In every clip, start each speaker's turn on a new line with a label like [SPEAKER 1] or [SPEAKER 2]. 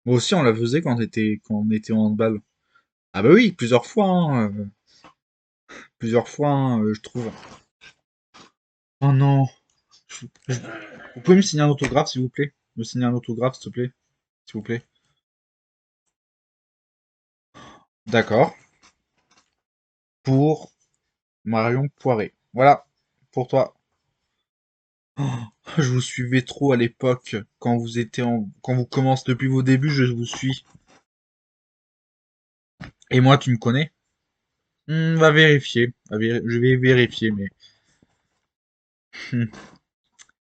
[SPEAKER 1] Moi aussi, on la faisait quand on était en handball. Ah bah oui, plusieurs fois, hein, je trouve. Oh non. Je- Vous pouvez me signer un autographe, s'il vous plaît? Me signer un autographe, s'il te plaît? S'il vous plaît. D'accord. Pour Marion Poiré. Voilà. Pour toi. Oh, je vous suivais trop à l'époque. Quand vous commencez depuis vos débuts, je vous suis. Et moi, tu me connais? Va vérifier. Je vais vérifier, mais. Hmm.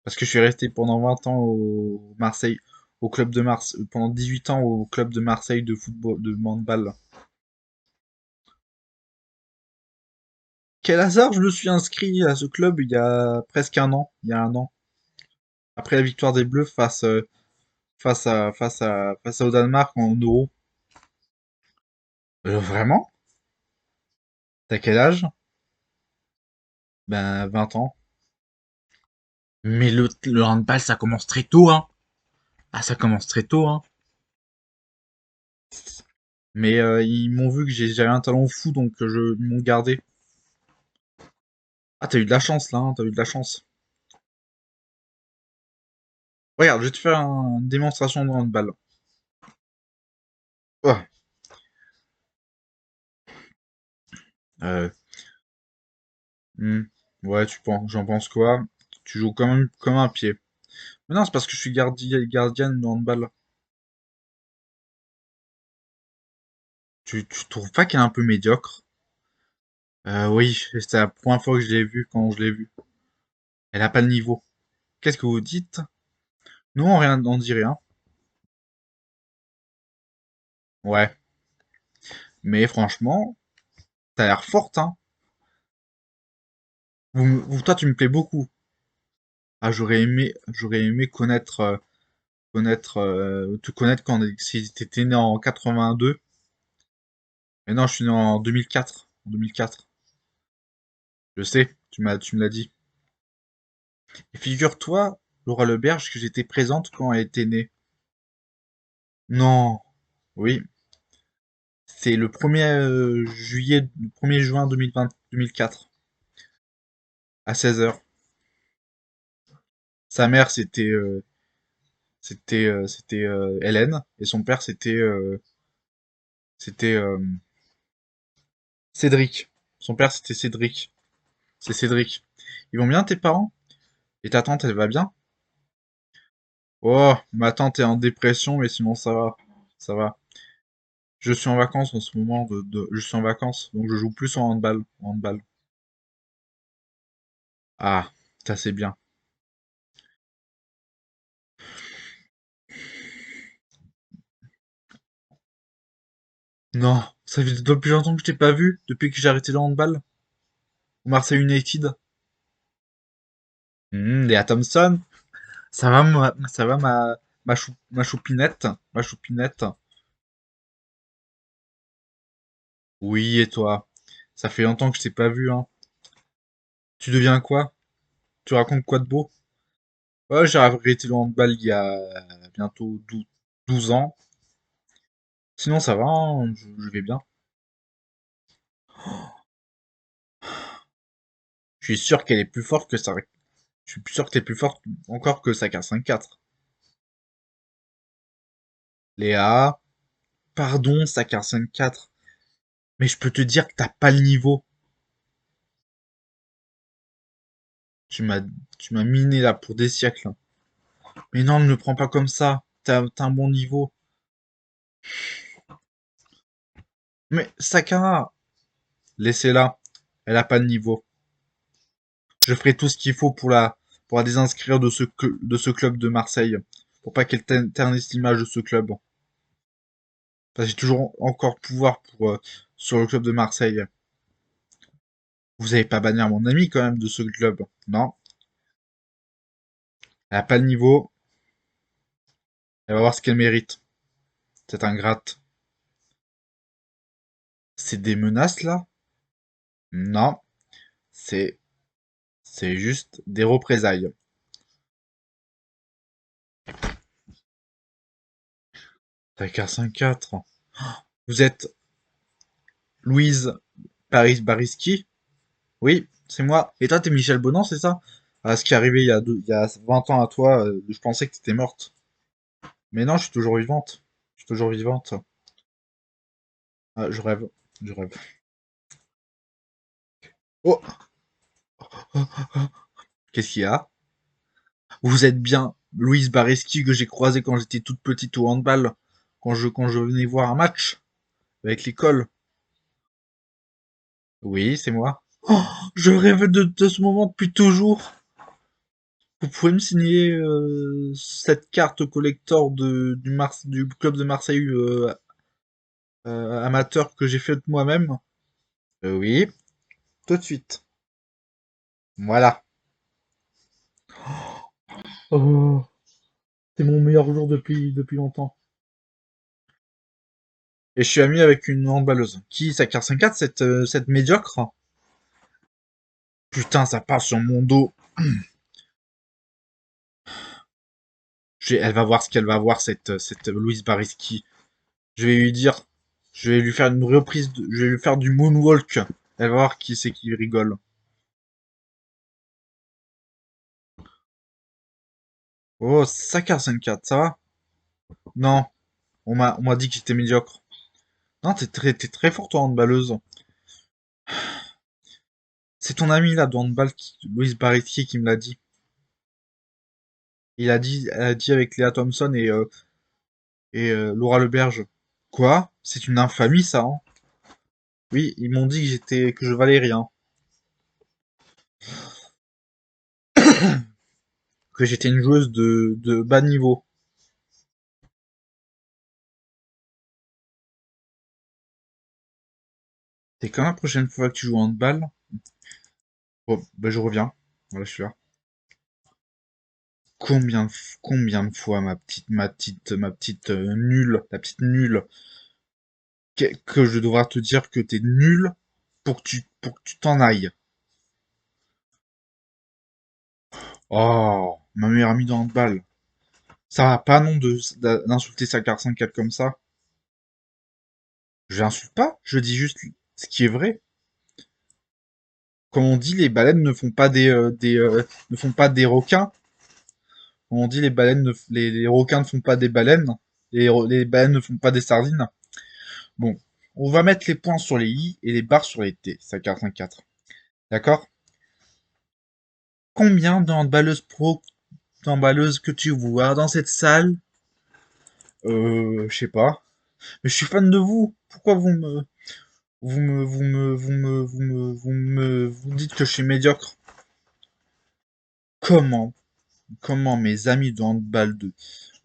[SPEAKER 1] Parce que je suis resté pendant 20 ans au Marseille, au club de Marseille, pendant 18 ans au club de Marseille de football, de handball. Quel hasard, je me suis inscrit à ce club il y a presque un an, il y a un an. Après la victoire des Bleus face au Danemark en Euro. Vraiment? T'as quel âge? Ben, 20 ans. Mais le handball, ça commence très tôt, hein. Ah, ça commence très tôt, hein. Mais ils m'ont vu que j'avais un talent fou, donc ils m'ont gardé. Ah, t'as eu de la chance, là, hein, t'as eu de la chance. Regarde, je vais te faire une démonstration de handball. Oh, euh, hmm, ouais, j'en penses quoi? Tu joues quand même comme un pied. Mais non, c'est parce que je suis gardienne de handball. Tu trouves pas qu'elle est un peu médiocre? Oui, c'est la première fois que je l'ai vue quand je l'ai vue. Elle a pas le niveau. Qu'est-ce que vous dites? Non, rien, on dit rien. Ouais, mais franchement, t'as l'air forte, hein. Toi, tu me plais beaucoup. Ah, j'aurais aimé te connaître si t'étais né en 82. Mais non, je suis né en 2004. En 2004. Je sais, tu me l'as dit. Et figure-toi, Laura Leberge, que j'étais présente quand elle était née. Non. Oui. C'est le 1er juin 2020, 2004, à 16 heures. Sa mère, c'était Hélène, et son père, c'était Cédric. Son père, c'était Cédric. C'est Cédric. Ils vont bien, tes parents? Et ta tante, elle va bien? Oh, ma tante est en dépression, mais sinon ça va. Ça va. Je suis en vacances en ce moment, je suis en vacances, donc je joue plus en handball. En handball. Ah, ça c'est bien. Non, ça fait depuis longtemps que je t'ai pas vu, depuis que j'ai arrêté le handball. Au Marseille United. Léa Thompson. Ça va ma choupinette. Ma choupinette. Oui, et toi? Ça fait longtemps que je t'ai pas vu, hein. Tu deviens quoi? Tu racontes quoi de beau? Ouais, j'ai arrêté le handball il y a bientôt 12 ans. Sinon, ça va, hein, je vais bien. Je suis sûr qu'elle est plus forte que ça. Je suis sûr que t'es plus forte encore que sa K54. Léa, pardon, sa K54. Mais je peux te dire que t'as pas le niveau. Tu m'as, tu m'as miné là pour des siècles, hein. Mais non, ne me prends pas comme ça. T'as un bon niveau. Mais Sakara, laissez-la. Elle a pas de niveau. Je ferai tout ce qu'il faut pour la désinscrire de ce club de Marseille. Pour pas qu'elle ternisse l'image de ce club. Parce que j'ai toujours encore pouvoir sur le club de Marseille. Vous avez pas bannir mon ami quand même de ce club. Non. Elle a pas le niveau. Elle va voir ce qu'elle mérite. Cette ingrate. C'est des menaces là? Non. C'est, c'est juste des représailles. T'as 5-4. Vous êtes Louise Paris Bariski? Oui, c'est moi. Et toi, t'es Michel Bonan, c'est ça? Ah, ce qui est arrivé il y a 20 ans à toi, je pensais que t'étais morte. Mais non, je suis toujours vivante. Je suis toujours vivante. Ah, je rêve. Je rêve. Oh! Qu'est-ce qu'il y a? Vous êtes bien Louise Bareski que j'ai croisée quand j'étais toute petite au handball, quand je venais voir un match avec l'école. Oui, c'est moi. Oh, je rêve de ce moment depuis toujours. Vous pouvez me signer cette carte collector du club de Marseille amateur que j'ai faite moi-même? Oui, tout de suite. Voilà. Oh, c'est mon meilleur jour depuis longtemps. Et je suis ami avec une handballeuse. Qui, sa carte 5-4, cette médiocre? Putain, ça part sur mon dos. Elle va voir ce qu'elle va voir, cette Louise Bariski. Je vais lui dire, je vais lui faire une reprise, je vais lui faire du moonwalk. Elle va voir qui c'est qui rigole. Oh, Saka 5-4, ça va? Non, on m'a dit que j'étais médiocre. Non, t'es très forte en handballeuse. C'est ton ami là de handball, Louise Bariski, qui me l'a dit. Elle a dit avec Léa Thompson et Laura Leberge. Quoi? C'est une infamie ça, hein? Oui, ils m'ont dit que je valais rien. Que j'étais une joueuse de bas niveau. C'est quand la prochaine fois que tu joues au handball? Bon, ben je reviens. Voilà, je suis là. Combien de fois ma petite nulle, la petite nulle, que je devrais te dire que t'es nulle pour que tu t'en ailles. Oh, ma meilleure amie de handball. Ça va pas non d'insulter sa carte 5-4 comme ça. Je l'insulte pas, je dis juste ce qui est vrai. Comme on dit, les baleines ne font pas ne font pas des requins. Comme on dit, les requins ne font pas des baleines. Les baleines ne font pas des sardines. Bon, on va mettre les points sur les i et les barres sur les t, sa carte 5-4. D'accord? Combien de handballeuses pro, d'handballeuses que tu vois dans cette salle? Je sais pas. Mais je suis fan de vous. Pourquoi vous dites que je suis médiocre? Comment, comment mes amis de handball de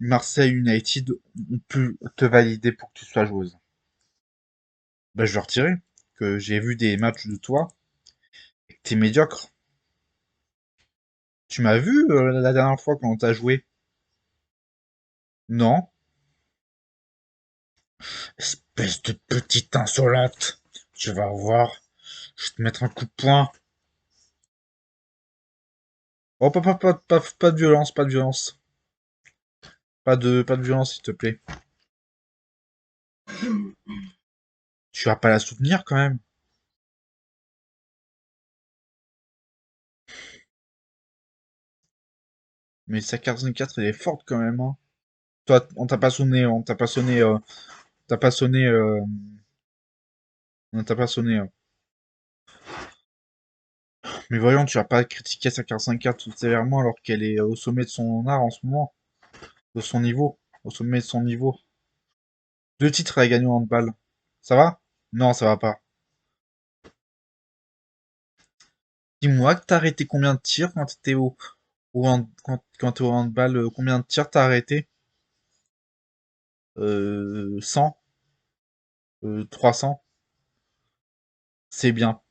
[SPEAKER 1] Marseille United ont pu te valider pour que tu sois joueuse? Ben, je leur dirai que j'ai vu des matchs de toi et que t'es médiocre. Tu m'as vu la dernière fois quand t'as joué? Non? Espèce de petite insolente. Tu vas voir. Je vais te mettre un coup de poing. Oh, pas de violence, pas de violence. Pas de violence, s'il te plaît. Tu vas pas la soutenir quand même. Mais sa carte 4, elle est forte quand même, hein. Toi, t'as pas sonné, on t'a pas sonné. Mais voyons, tu vas pas critiquer sa carte 4 tout sévèrement alors qu'elle est au sommet de son art en ce moment, de son niveau, au sommet de son niveau. Deux titres à gagner en handball. Ça va? Non, ça va pas. Dis-moi que t'as arrêté combien de tirs quand t'étais quand t'es au handball, combien de tirs t'as arrêté? 100? 300? C'est bien.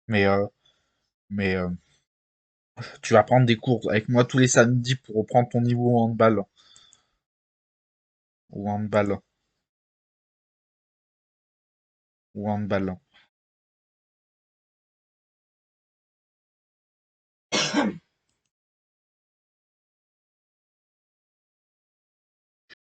[SPEAKER 1] Mais, euh, mais tu vas prendre des cours avec moi tous les samedis pour reprendre ton niveau au handball. Au handball. Au handball.